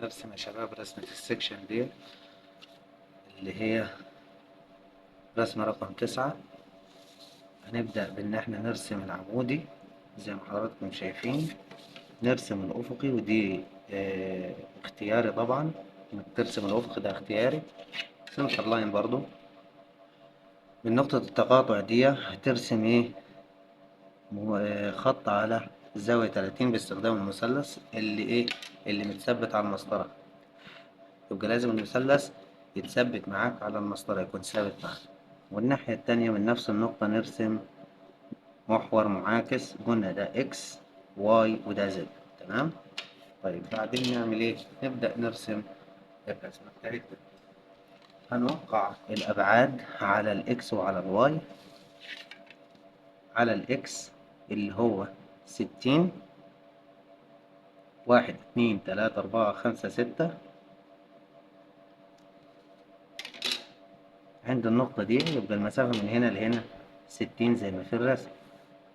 نرسم يا شباب رسمة السكشن دي اللي هي رسمة رقم 9. هنبدأ بإن احنا نرسم العمودي زي ما حضراتكم شايفين، نرسم الأفقي ودي اختياري طبعا. إنك ترسم الأفقي ده اختياري، سنتر لاين برضو. من نقطة التقاطع دي هترسم ايه؟ خط على زاوية 30 باستخدام المثلث اللي متثبت على المسطرة. يبقى لازم المثلث يتثبت معاك على المسطرة، يكون ثابت معاك. والناحية التانية من نفس النقطة نرسم محور معاكس، قلنا ده اكس واي وده زد. تمام. طيب بعدين نعمل ايه؟ نبدأ نرسم الرسمة بتاعتنا. هنوقع الأبعاد على الاكس وعلى الواي. على الاكس اللي هو 60، 1 2 3 4 5 6. عند النقطة دي يبقى المسافة من هنا لهنا 60 زي ما في الرسم.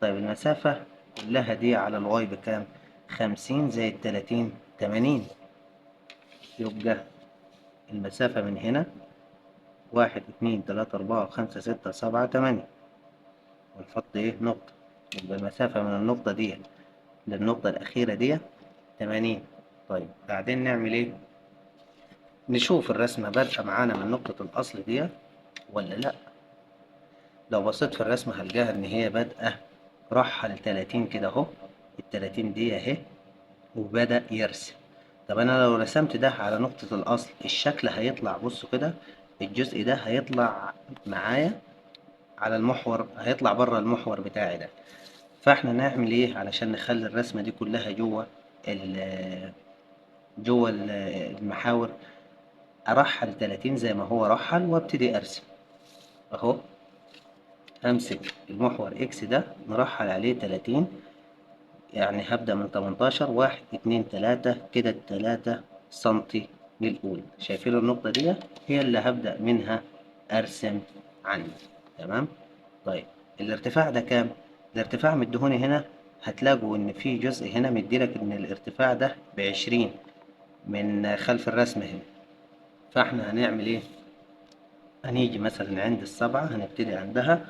طيب المسافة كلها دي على الواي بكام؟ 50 زائد 30 80. يبقى المسافة من هنا 1 2 3 4 5 6 7 8، ونحط ايه؟ نقطة. يبقى المسافة من النقطة دي للنقطة الأخيرة دي 80. طيب بعدين نعمل ايه؟ نشوف الرسمة بادئة معانا من نقطة الأصل دي ولا لأ. لو بصيت في الرسمة هلقاها إن هي بادئة راحة ل30 كده أهو، ال30 دي أهي، وبدأ يرسم. طب أنا لو رسمت ده على نقطة الأصل الشكل هيطلع، بصوا كده، الجزء ده هيطلع معايا على المحور، هيطلع بره المحور بتاعي ده. فاحنا نعمل ايه علشان نخلي الرسمة دي كلها جوه المحاور؟ ارحل 30 زي ما هو رحل وابتدي ارسم اهو. همسك المحور اكس ده نرحل عليه 30، يعني هبدأ من 18، 1 2 3 كده 3 سنتي للأولى. شايفين النقطة دي هي اللي هبدأ منها أرسم عندي. تمام. طيب الارتفاع ده كام؟ الارتفاع مديهوني هنا، هتلاقوا إن في جزء هنا مديلك إن الارتفاع ده ب20 من خلف الرسمة هنا. فاحنا هنعمل إيه؟ هنيجي مثلا عند ال7 هنبتدي عندها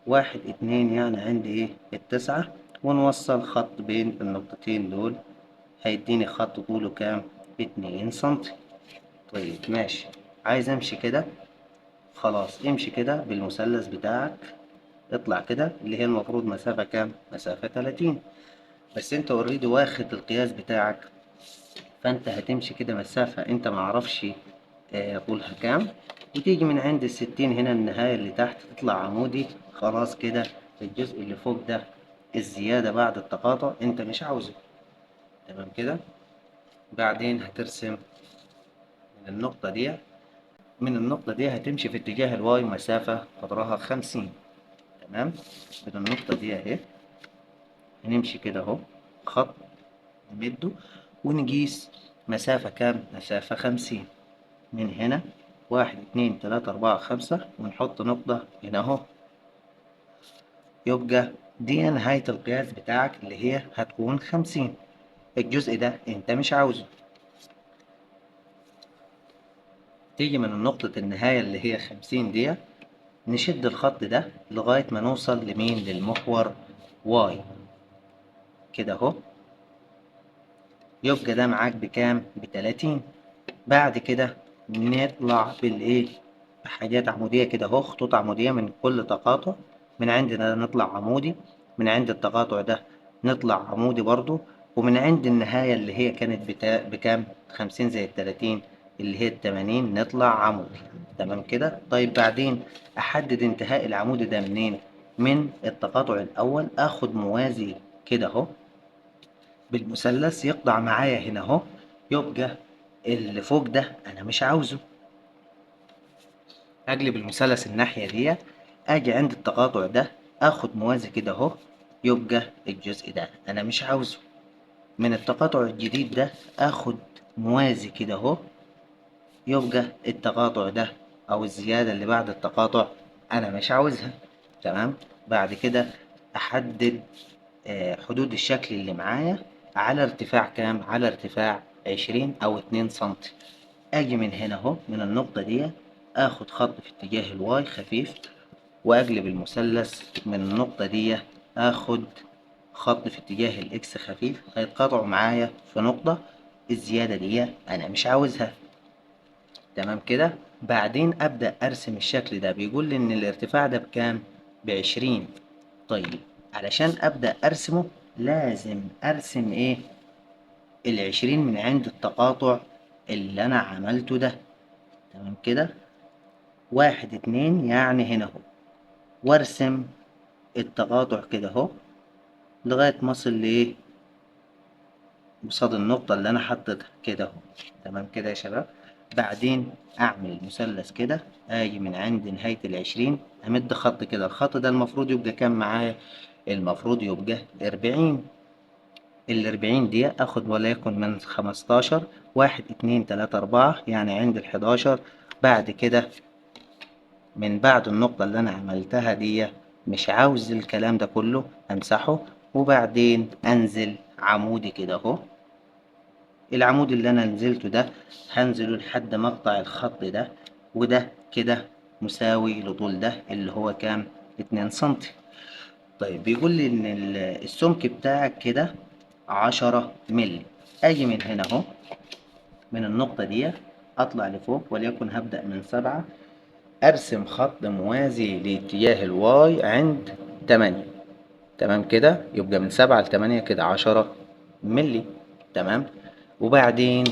1 2، يعني عند إيه؟ ال9، ونوصل خط بين النقطتين دول، هيديني خط طوله كام؟ 2 سنتي. طيب ماشي، عايز امشي كده، خلاص امشي كده بالمثلث بتاعك، اطلع كده اللي هي المفروض مسافة كام؟ مسافة 30. بس انت اوريدي واخد القياس بتاعك، فانت هتمشي كده مسافة انت معرفش طولها كام، وتيجي من عند ال60 هنا النهاية اللي تحت تطلع عمودي. خلاص كده الجزء اللي فوق ده الزيادة بعد التقاطع انت مش عاوزه. تمام كده. بعدين هترسم من النقطة دي هتمشي في اتجاه الواي مسافة قدرها 50. تمام. من النقطة دي اهي هنمشي كده اهو خط نمده، ونقيس مسافة كام؟ مسافة 50. من هنا 1 2 3 4 5، ونحط نقطة هنا اهو. يبقى دي نهاية القياس بتاعك اللي هي هتكون 50. الجزء ده انت مش عاوزه. تيجي من نقطة النهاية اللي هي 50 دي، نشد الخط ده لغاية ما نوصل لمين؟ للمحور واي كده اهو. يبقى ده معاك بكام؟ ب30. بعد كده نطلع بالايه؟ بحاجات عمودية كده اهو، خطوط عمودية من كل تقاطع. من عندنا نطلع عمودي، من عند التقاطع ده نطلع عمودي برضو، ومن عند النهاية اللي هي كانت بكام؟ 50 زائد 30 اللي هي ال80 نطلع عمودي. تمام كده. طيب بعدين أحدد انتهاء العمود ده منين؟ من التقاطع الأول، آخد موازي كده أهو بالمثلث يقطع معايا هنا أهو. يبقى اللي فوق ده أنا مش عاوزه. أقلب المثلث الناحية دي، أجي عند التقاطع ده آخد موازي كده أهو. يبقى الجزء ده أنا مش عاوزه. من التقاطع الجديد ده آخد موازي كده أهو. يبقى التقاطع ده أو الزيادة اللي بعد التقاطع أنا مش عاوزها. تمام. بعد كده أحدد حدود الشكل اللي معايا على ارتفاع كام؟ على ارتفاع 20 او 2 سنتي. اجي من هنا اهو من النقطة دي اخد خط في اتجاه الواي خفيف، واقلب المثلث من النقطة دي اخد خط في اتجاه الاكس خفيف، هيتقاطعوا معايا في نقطة. الزيادة دي انا مش عاوزها. تمام كده. بعدين ابدأ ارسم الشكل ده، بيقول لي ان الارتفاع ده بكام؟ ب20. طيب علشان ابدأ ارسمه لازم ارسم ايه؟ ال20 من عند التقاطع اللي انا عملته ده. تمام كده. 1 2 يعني هنا اهو، وارسم التقاطع كده اهو لغاية ما اصل لايه؟ قصاد النقطة اللي انا حطيتها كده اهو. تمام كده يا شباب. بعدين اعمل مثلث كده، اجي من عند نهاية ال20 امد خط كده. الخط ده المفروض يبقى كام معايا؟ المفروض يبقى 40. ال40 دي اخد وليكن من 15، 1 2 3 4 يعني عند ال11. بعد كده من بعد النقطة اللي أنا عملتها دي، مش عاوز الكلام ده كله، أمسحه. وبعدين أنزل عمودي كده أهو. العمود اللي أنا نزلته ده هنزله لحد مقطع الخط ده، وده كده مساوي لطول ده اللي هو كام؟ 2 سنتي. طيب بيقول لي إن السمك بتاعك كده 10 ملي. أجي من هنا أهو من النقطة دي أطلع لفوق، وليكن هبدأ من 7، ارسم خط موازي لاتجاه الواي عند 8. تمام كده. يبقى من 7 ل8 كده 10 ملي. تمام. وبعدين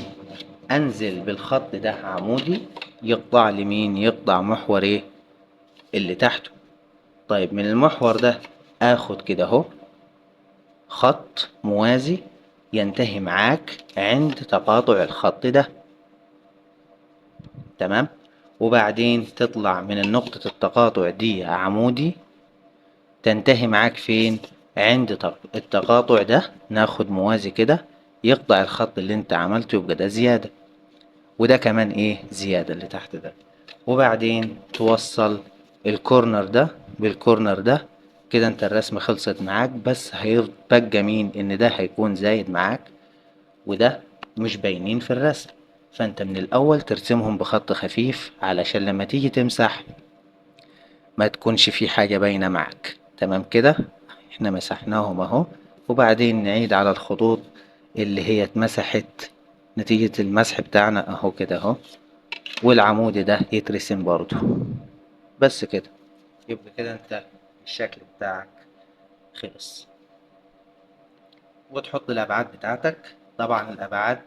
انزل بالخط ده عمودي، يقطع لي مين؟ يقطع محور ايه؟ اللي تحته. طيب من المحور ده اخد كده اهو خط موازي ينتهي معاك عند تقاطع الخط ده. تمام. وبعدين تطلع من نقطة التقاطع دي عمودي، تنتهي معاك فين؟ عند التقاطع ده ناخد موازي كده يقطع الخط اللي انت عملته، يبقى ده زيادة، وده كمان ايه؟ زيادة اللي تحت ده. وبعدين توصل الكورنر ده بالكورنر ده كده. انت الرسمة خلصت معاك، بس هيبقى مين؟ ان ده هيكون زايد معاك وده مش باينين في الرسم. فانت من الاول ترسمهم بخط خفيف علشان لما تيجي تمسح ما تكونش في حاجة باينة معك. تمام كده. احنا مسحناهم اهو. وبعدين نعيد على الخطوط اللي هي اتمسحت نتيجة المسح بتاعنا اهو كده اهو. والعمود ده يترسم برضو. بس كده. يبقى كده انت الشكل بتاعك خلص. وتحط الابعاد بتاعتك. طبعا الابعاد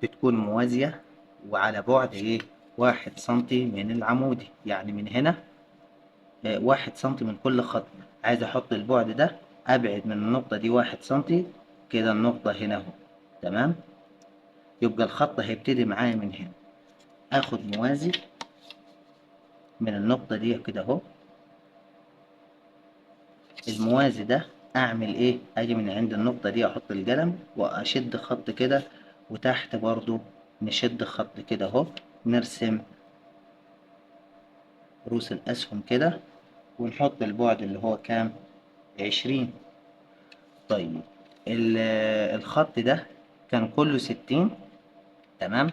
بتكون موازية وعلى بعد ايه؟ 1 سنتي من العمودي. يعني من هنا 1 سنتي من كل خط. عايز احط البعد ده، ابعد من النقطة دي 1 سنتي كده. النقطة هنا اهو. تمام. يبقى الخط هيبتدي معايا من هنا، اخد موازي من النقطة دي كده اهو. الموازي ده اعمل ايه؟ اجي من عند النقطة دي احط القلم واشد خط كده، وتحت برضو نشد خط كده اهو. نرسم رؤوس الاسهم كده، ونحط البعد اللي هو كام؟ 20. طيب الخط ده كان كله 60. تمام.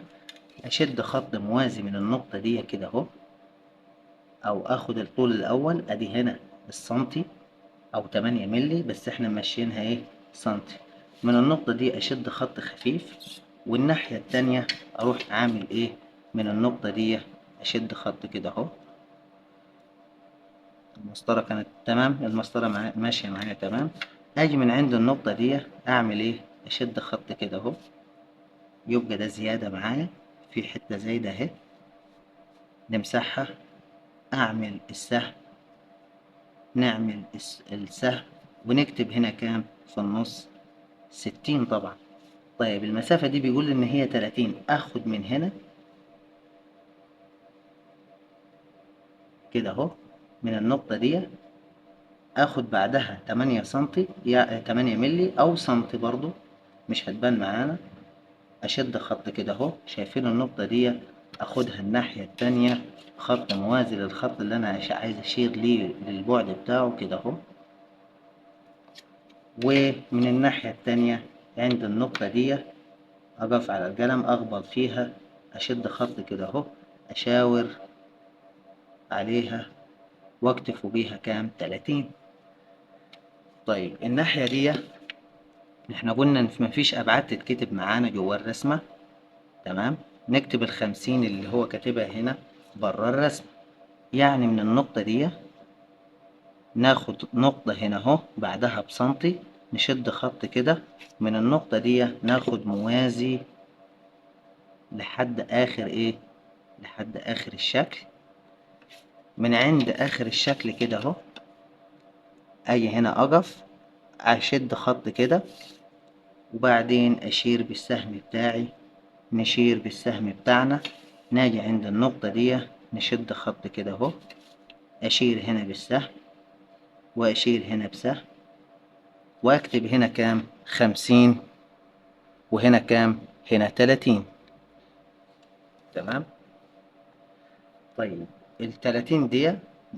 اشد خط موازي من النقطة دي كده اهو، او اخد الطول الاول ادي هنا السنتي او 8 ملي، بس احنا ماشيينها ايه؟ سنتي. من النقطة دي اشد خط خفيف، والناحية التانية اروح عامل ايه؟ من النقطة دي اشد خط كده اهو. المسطرة كانت تمام، المسطرة ماشية معايا تمام. اجي من عند النقطة دي اعمل ايه؟ اشد خط كده اهو. يبقى ده زيادة معايا، في حتة زايدة اهي نمسحها. اعمل السهم، نعمل السهم ونكتب هنا كام في النص؟ 60 طبعا. طيب المسافة دي بيقول ان هي 30. اخد من هنا كده اهو من النقطة دي، اخد بعدها 8 سنتي يا 8 ملي او سنتي برضو مش هتبان معانا. اشد خط كده اهو. شايفين النقطة دي؟ اخدها الناحية التانية خط موازي للخط اللي انا عايز اشير ليه للبعد بتاعه كده اهو. ومن الناحية التانية عند النقطة دي اقف على القلم اخبط فيها، اشد خط كده اهو، اشاور عليها واكتب فوقيها كام؟ 30. طيب الناحية دي احنا قلنا ان مفيش ابعاد تتكتب معانا جوه الرسمة، تمام؟ نكتب ال50 اللي هو كاتبها هنا بره الرسمة. يعني من النقطة دي ناخد نقطة هنا اهو بعدها بسنتي، نشد خط كده من النقطة دي، ناخد موازي لحد آخر ايه؟ لحد آخر الشكل. من عند آخر الشكل كده اهو أجي هنا أقف، أشد خط كده، وبعدين أشير بالسهم بتاعي، نشير بالسهم بتاعنا، ناجي عند النقطة دي نشد خط كده اهو، أشير هنا بالسهم وأشير هنا بسهم، وأكتب هنا كام؟ 50. وهنا كام؟ هنا 30. تمام؟ طيب ال30 دي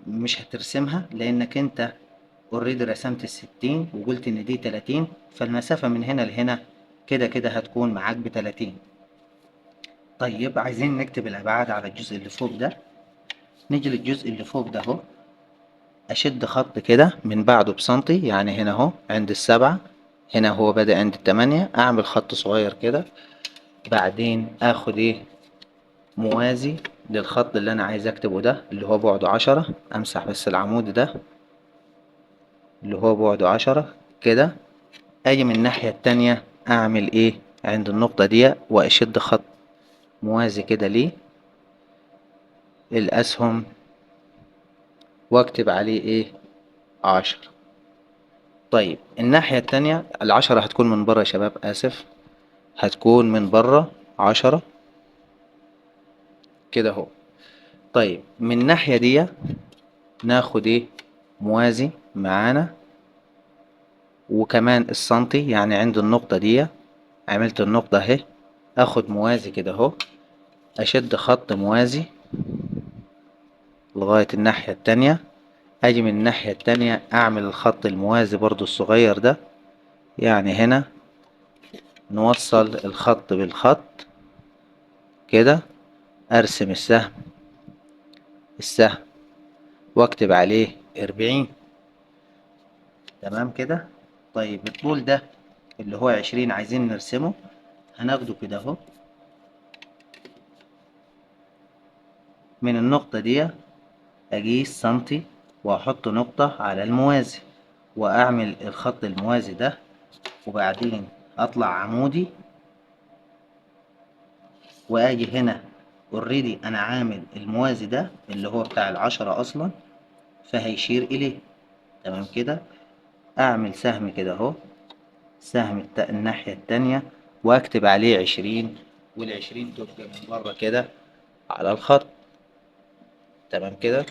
مش هترسمها لأنك أنت اوريدي رسمت ال60 وقلت إن دي 30، فالمسافة من هنا لهنا كده كده هتكون معاك ب30. طيب عايزين نكتب الأبعاد على الجزء اللي فوق ده. نيجي للجزء اللي فوق ده اهو، أشد خط كده من بعده بسنتي، يعني هنا اهو عند ال7، هنا هو بدأ عند ال8، أعمل خط صغير كده، بعدين آخد إيه؟ موازي للخط اللي أنا عايز أكتبه ده اللي هو بعده 10. أمسح بس العمود ده اللي هو بعده 10 كده. أجي من الناحية التانية أعمل إيه؟ عند النقطة دي وأشد خط موازي كده ليه الأسهم، وأكتب عليه إيه؟ 10. طيب الناحية التانية ال10 هتكون من بره يا شباب، آسف، هتكون من بره 10 كده اهو. طيب من الناحية دي ناخد ايه؟ موازي معانا، وكمان السنتي، يعني عند النقطة دي عملت النقطة اهي، اخد موازي كده اهو، اشد خط موازي لغاية الناحية التانية، اجي من الناحية التانية اعمل الخط الموازي برضو الصغير ده، يعني هنا نوصل الخط بالخط كده، ارسم السهم واكتب عليه 40. تمام كده. طيب الطول ده اللي هو 20 عايزين نرسمه، هناخده كده اهو من النقطة دي، أقيس سنتي وأحط نقطة على الموازي وأعمل الخط الموازي ده، وبعدين أطلع عمودي وأجي هنا اوريدي أنا عامل الموازي ده اللي هو بتاع ال10 أصلا، فهيشير إليه. تمام كده. أعمل سهم كده أهو، سهم الناحية التانية، وأكتب عليه 20، وال20 تبقى من بره كده على الخط. تمام كده.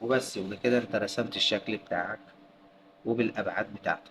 وبس، يبقى كده انت رسمت الشكل بتاعك وبالأبعاد بتاعته.